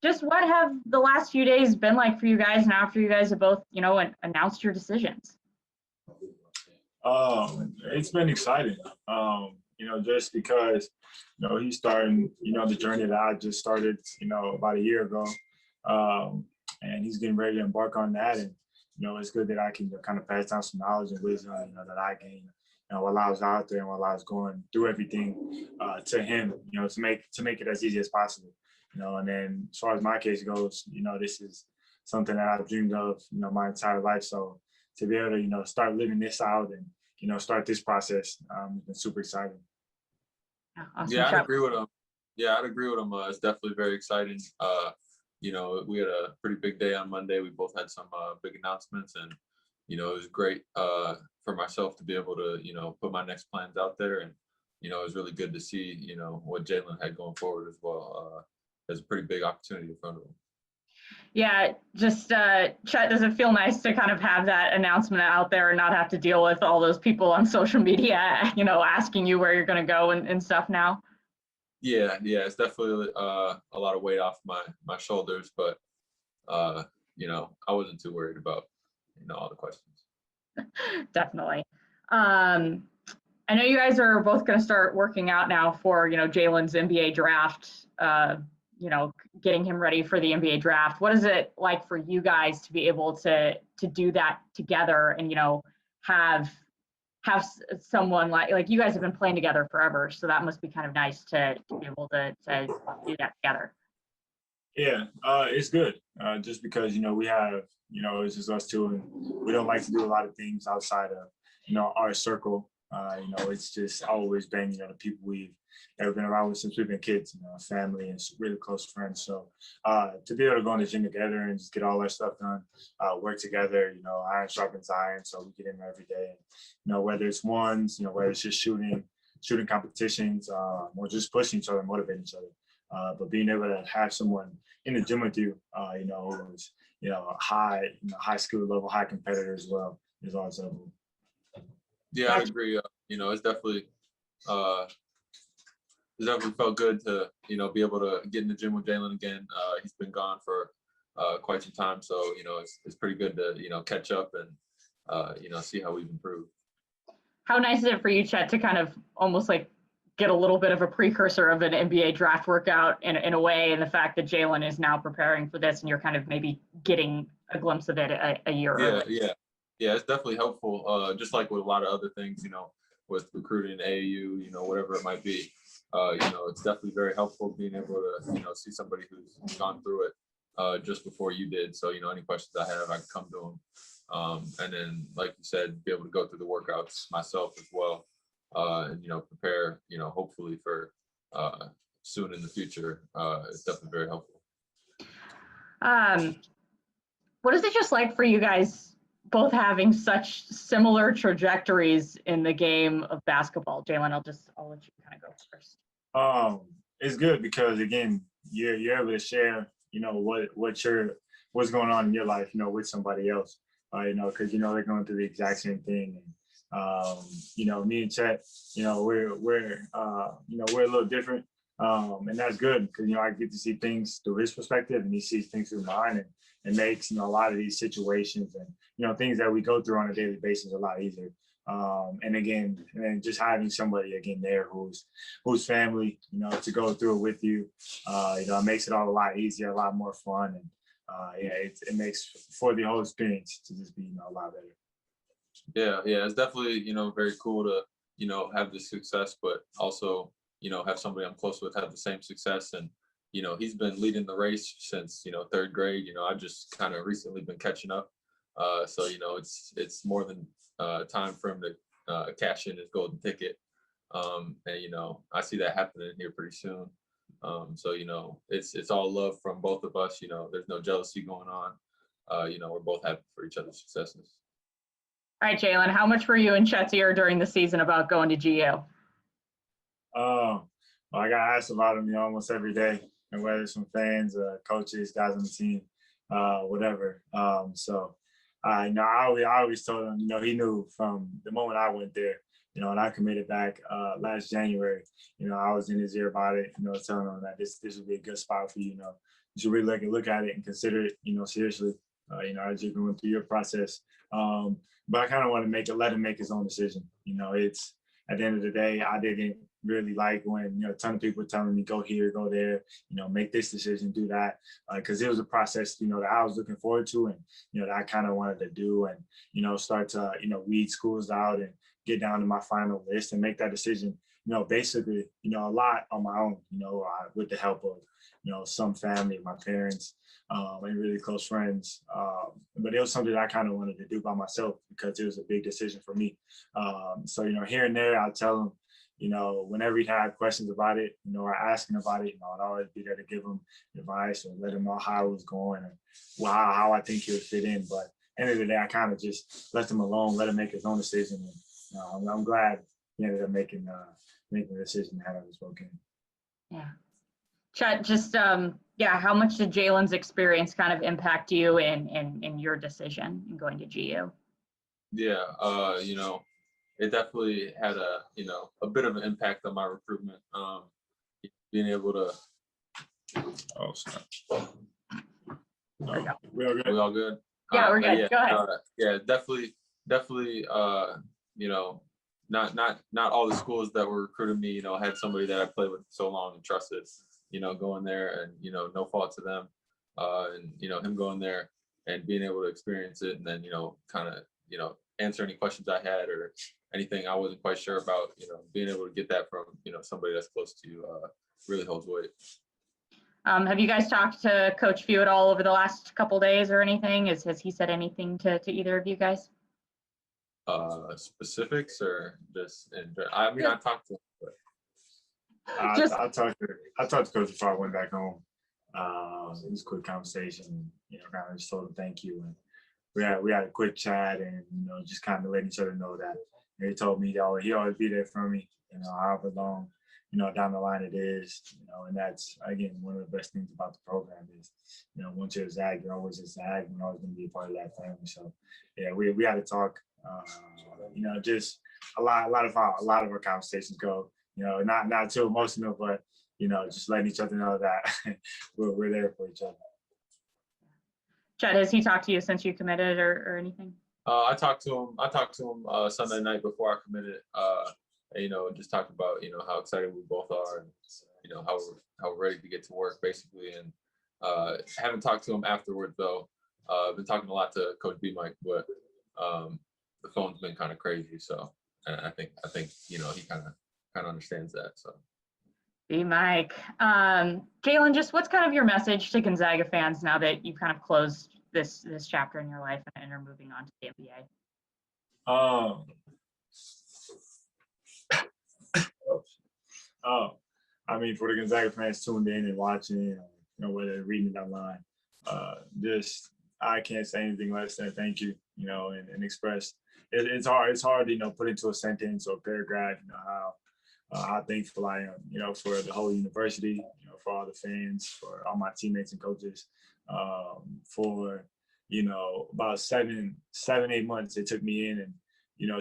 Just what have the last few days been like for you guys now after you guys have both, announced your decisions? It's been exciting. Just because, he's starting, the journey that I just started, about a year ago. And he's getting ready to embark on that. And, it's good that I can kind of pass down some knowledge and wisdom, that I gain, while I was out there and while I was going through everything to him, to make it as easy as possible. And then as far as my case goes, this is something that I've dreamed of, my entire life. So to be able to, start living this out and, start this process, has been super exciting. Awesome. Yeah, I'd agree with him. It's definitely very exciting. We had a pretty big day on Monday. We both had some big announcements, and it was great for myself to be able to put my next plans out there, and it was really good to see what Jalen had going forward as well. There's a pretty big opportunity in front of him. Yeah, just Chet, does it feel nice to kind of have that announcement out there and not have to deal with all those people on social media, asking you where you're going to go and stuff now? Yeah, it's definitely a lot of weight off my shoulders, but I wasn't too worried about all the questions. Definitely. I know you guys are both going to start working out now for Jalen's NBA draft. Getting him ready for the NBA draft. What is it like for you guys to be able to do that together and have someone like you guys have been playing together forever, so that must be kind of nice to be able to do that together. Yeah, it's good. Just because we have it's just us two, and we don't like to do a lot of things outside of our circle. It's just always been the people we've ever been around with since we've been kids, family and really close friends. So to be able to go in the gym together and just get all our stuff done, work together, iron sharpens iron, so we get in there every day. And, whether it's ones, whether it's just shooting competitions, or just pushing each other, motivating each other. But being able to have someone in the gym with you, who's high skill level, high competitor as well, is always helpful. Yeah, I agree. It's definitely felt good to be able to get in the gym with Jalen again. He's been gone for quite some time, so it's pretty good to catch up and see how we've improved. How nice is it for you, Chet, to kind of almost like get a little bit of a precursor of an NBA draft workout in a way, and the fact that Jalen is now preparing for this and you're kind of maybe getting a glimpse of it a year early? Yeah, it's definitely helpful. Just like with a lot of other things, with recruiting, AAU, whatever it might be. It's definitely very helpful being able to, see somebody who's gone through it just before you did. So, any questions I have, I can come to them. And then, like you said, be able to go through the workouts myself as well. And, prepare, hopefully for soon in the future. It's definitely very helpful. What is it just like for you guys both having such similar trajectories in the game of basketball? Jalen, I'll let you kind of go first. It's good because again, you're able to share, what's going on in your life, with somebody else, because they're going through the exact same thing. And me and Chet, we're a little different, and that's good because I get to see things through his perspective, and he sees things through mine, and it makes a lot of these situations and things that we go through on a daily basis a lot easier. And then just having somebody again there who's family, to go through it with you, it makes it all a lot easier, a lot more fun, and it makes for the whole experience to just be a lot better. Yeah, it's definitely very cool to have this success, but also have somebody I'm close with have the same success. And he's been leading the race since third grade. I've just kind of recently been catching up. So it's more than time for him to cash in his golden ticket. And I see that happening here pretty soon. So it's all love from both of us. There's no jealousy going on. We're both happy for each other's successes. All right, Jalen, how much were you and Chet's ear during the season about going to GU? Well, I got asked about him, almost every day, and whether it's from fans, coaches, guys on the team, whatever. So I always told him, he knew from the moment I went there, and I committed back last January. I was in his ear about it, telling him that this would be a good spot for you, really look at it and consider it, seriously, as you're going through your process. But I kind of want to let him make his own decision. It's at the end of the day, I didn't really like when, a ton of people were telling me, go here, go there, make this decision, do that. Because it was a process, that I was looking forward to and, that I kind of wanted to do and, start to, weed schools out and get down to my final list and make that decision, basically, a lot on my own, with the help of, some family, my parents, and really close friends. But it was something that I kind of wanted to do by myself because it was a big decision for me. So, here and there, I'll tell them, whenever he had questions about it, or asking about it, I'd always be there to give him advice or let him know how it was going and how I think he would fit in. But end of the day, I kind of just left him alone, let him make his own decision. And I'm glad he ended up making the decision that I was spoken. Yeah. Chet, just how much did Jalen's experience kind of impact you in your decision in going to GU? Yeah, it definitely had a bit of an impact on my recruitment. Being able to. Oh, sorry. We all good? We all good? Yeah, we're good. Go ahead. Yeah, definitely. Not all the schools that were recruiting me, had somebody that I played with so long and trusted. Going there and no fault to them, and him going there and being able to experience it, and then kind of answer any questions I had or anything I wasn't quite sure about. Being able to get that from somebody that's close to you really holds weight. Have you guys talked to Coach Few at all over the last couple days or anything? Has he said anything to either of you guys? Specifics or just? I mean, I talked to him. But... I talked to Coach before I went back home. It was a quick conversation. Kind of just told him thank you, and we had a quick chat, and just kind of letting each other know that he told me that he always be there for me. However long down the line it is. And that's again one of the best things about the program is once you're a Zag, you're always a Zag, and you're always going to be a part of that family. So yeah, we had to talk. Just a lot of our conversations go. Not too emotional, but just letting each other know that we're there for each other. Chet, has he talked to you since you committed or anything? I talked to him Sunday night before I committed. Just talked about how excited we both are, and how we're ready to get to work basically. And haven't talked to him afterward though. I've been talking a lot to Coach B Mike, but the phone's been kind of crazy. So I think he kind of understands that. So. B Mike, Jalen, just what's kind of your message to Gonzaga fans now that you've kind of closed this chapter in your life and are moving on to the NBA? I mean, for the Gonzaga fans tuned in and watching, whether they're reading it online, I can't say anything less than thank you, and express. It's hard to put into a sentence or paragraph, how thankful I am, for the whole university, for all the fans, for all my teammates and coaches, for, about 7-8 months they took me in and,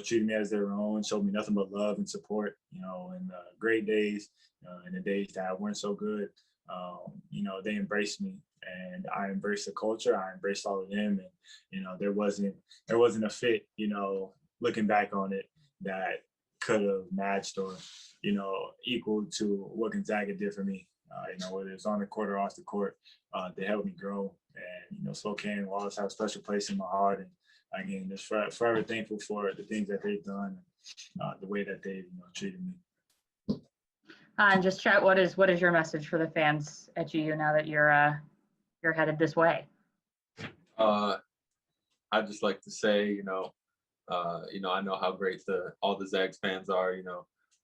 treated me as their own, showed me nothing but love and support, in the great days, in the days that weren't so good. They embraced me and I embraced the culture. I embraced all of them. And, there wasn't a fit, looking back on it that could have matched or, equal to what Gonzaga did for me, whether it's on the court or off the court, they helped me grow. And, Spokane will always have a special place in my heart. And again, just forever thankful for the things that they've done, the way that they treated me. And just Chet, what is your message for the fans at GU now that you're headed this way? I'd just like to say, I know how great all the Zags fans are.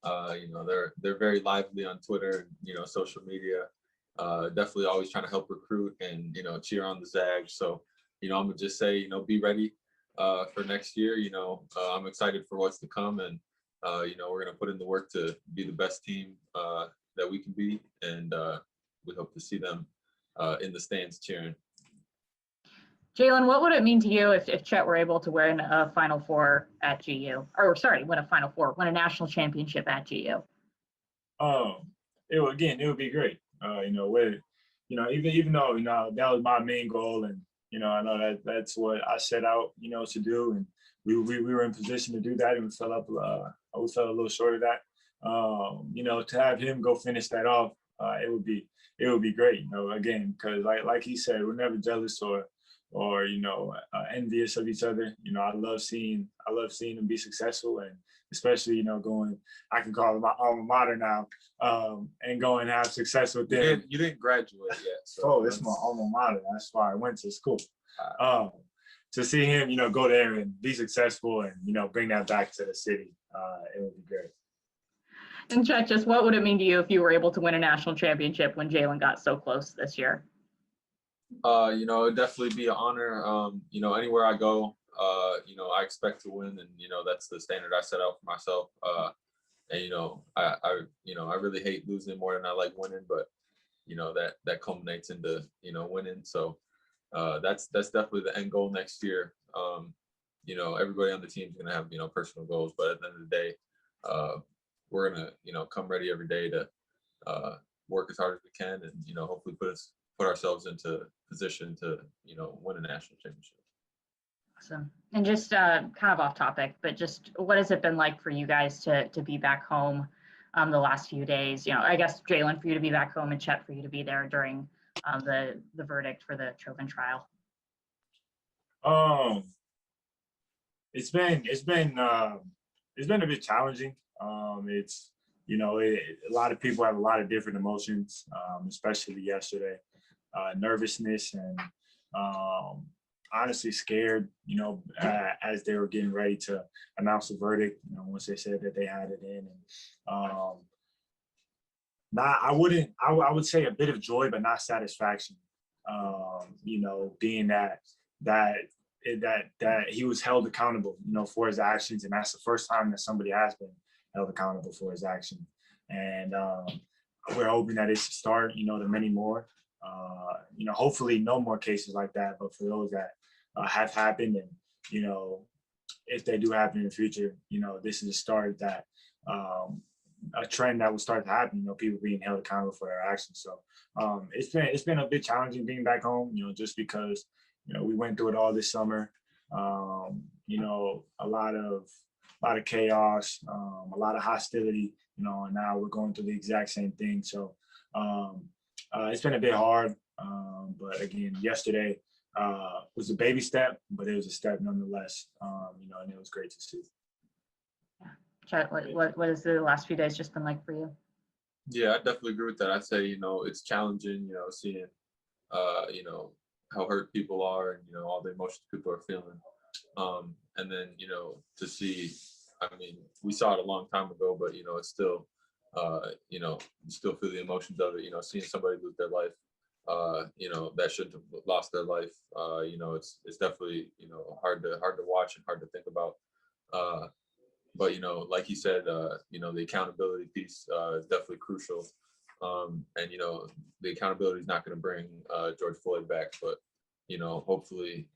They're very lively on Twitter, and, social media. Definitely always trying to help recruit and cheer on the Zags. So I'm gonna just say be ready for next year. I'm excited for what's to come, and we're gonna put in the work to be the best team that we can be, and we hope to see them in the stands cheering. Jalen, what would it mean to you if Chet were able to win a Final Four at GU? Win a Final Four, win a national championship at GU? It would be great. even though, that was my main goal, and, I know that's what I set out, to do. And we were in position to do that, and we fell a little short of that. To have him go finish that off, it would be great, again, because like he said, we're never jealous or envious of each other. I love seeing them be successful, and especially, I can call it my alma mater now, and go and have success with them. You didn't graduate yet. So it's my alma mater. That's why I went to school. To see him, go there and be successful and, bring that back to the city, it would be great. And Chet, just what would it mean to you if you were able to win a national championship when Jalen got so close this year? It'd definitely be an honor. Anywhere I go, I expect to win, and that's the standard I set out for myself. And I really hate losing more than I like winning, but that culminates into winning. So that's definitely the end goal next year. Everybody on the team is gonna have personal goals, but at the end of the day, we're gonna come ready every day to work as hard as we can, and hopefully put ourselves into position to win a national championship. Awesome. And just kind of off topic, but just what has it been like for you guys to be back home the last few days? I guess Jalen, for you to be back home, and Chet, for you to be there during the verdict for the Chauvin trial. It's been a bit challenging. It's a lot of people have a lot of different emotions, especially yesterday. Nervousness and honestly scared, as they were getting ready to announce the verdict, once they said that they had it in. And I would say a bit of joy, but not satisfaction. Being that he was held accountable, for his actions. And that's the first time that somebody has been held accountable for his actions. And we're hoping that it's a start, to many more. Hopefully no more cases like that, but for those that have happened, and, if they do happen in the future, this is a start that a trend that will start to happen, people being held accountable for their actions. So it's been a bit challenging being back home, just because, we went through it all this summer. A lot of chaos, a lot of hostility, and now we're going through the exact same thing. So it's been a bit hard, but again, yesterday was a baby step, but it was a step nonetheless, and it was great to see. Chet, what has the last few days just been like for you? Yeah, I definitely agree with that. I'd say, it's challenging, seeing, how hurt people are, and, all the emotions people are feeling. And then, to see, we saw it a long time ago, but, it's still, you still feel the emotions of it, seeing somebody lose their life, that shouldn't have lost their life. It's definitely, hard to watch and hard to think about. But, like you said, the accountability piece is definitely crucial. And, the accountability is not going to bring George Floyd back, but, hopefully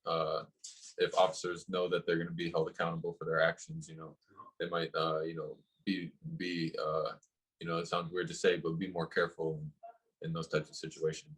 if officers know that they're going to be held accountable for their actions, they might, be it sounds weird to say, but be more careful in those types of situations.